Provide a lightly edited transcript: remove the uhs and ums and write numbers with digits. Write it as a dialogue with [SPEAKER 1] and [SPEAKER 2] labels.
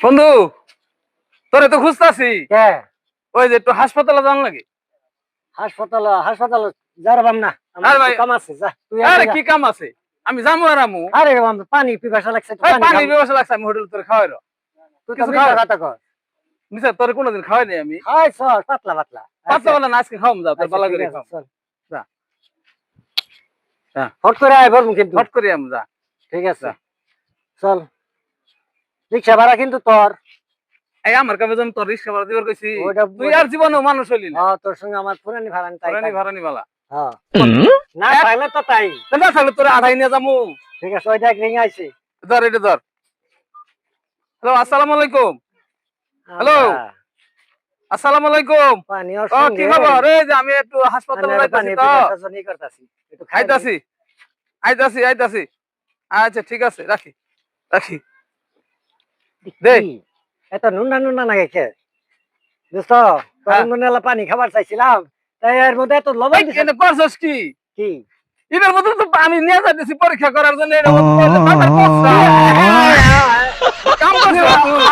[SPEAKER 1] বন্ধু তোরে তো খুঁজতাছি
[SPEAKER 2] কে
[SPEAKER 1] ওই যে একটু হাসপাতালে যান লাগে।
[SPEAKER 2] হাসপাতাল যারাবাম না
[SPEAKER 1] আরে ভাই,
[SPEAKER 2] কাম আছে যা তুই
[SPEAKER 1] আরে কি কাম আছে? আমি যাবো আর আমু।
[SPEAKER 2] আরে পানি পিপাসা লাগছে
[SPEAKER 1] পানি ব্যবস্থা লাগছে, আমি হোটেল তোরে খাওয়াই রো।
[SPEAKER 2] তুই তো
[SPEAKER 1] কিছু
[SPEAKER 2] মিথ্যা কথা কর
[SPEAKER 1] মিস্টার তোরে কোনোদিন খাওয়াই নাই আমি।
[SPEAKER 2] খাই চল পাতলা পাতলা
[SPEAKER 1] পাঁচটা বেলা না, আজকে খাওয়াম, যাও তোর বালা করে খাও।
[SPEAKER 2] চল
[SPEAKER 1] যা হ্যাঁ,
[SPEAKER 2] হট করে আয় বলবো কিন্তু
[SPEAKER 1] হট করি আমি, যা।
[SPEAKER 2] ঠিক আছে চল রিক্সা ভাড়া কিন্তু তোর
[SPEAKER 1] এই আমার কাছে আমি তোর রিক্সা ভাড়া দিবার কইছি,
[SPEAKER 2] ওইটা
[SPEAKER 1] তুই আর জীবনেও মানুষ হইলি না।
[SPEAKER 2] তোর সঙ্গে আমার পুরানি ভাড়া তাই
[SPEAKER 1] ভাড়ানি ভাড়ানি বালা
[SPEAKER 2] হ্যাঁ না তাইলে তো তাই
[SPEAKER 1] না থাকলে তোরে আড়াই নিয়ে যাবো।
[SPEAKER 2] ঠিক আছে ওইটা রিং আইছে
[SPEAKER 1] ধর এটা ধর। হ্যালো, আসসালামু আলাইকুম। হ্যালো, আসসালামু আলাইকুম।
[SPEAKER 2] পানি
[SPEAKER 1] ও কি খবর? এই যে আমি একটু হাসপাতালে যাইতাছি তো,
[SPEAKER 2] করতেছি
[SPEAKER 1] আইতাছি। আচ্ছা ঠিক আছে, রাখি রাখি। দে
[SPEAKER 2] এত নুনা নুনা না গেছে দোস্ত তোর
[SPEAKER 1] হ্যাঁ।
[SPEAKER 2] মনে হলো পানি খাবার চাইছিলাম তাই এর মধ্যে এত লবণ দিছিস
[SPEAKER 1] এনে করছস কি?
[SPEAKER 2] কি
[SPEAKER 1] এটার মধ্যে তো আমি নিয়ে যাইতেছি পরীক্ষা করার জন্য, এটার মধ্যে বাবার পচা। কাম করছিস তুই?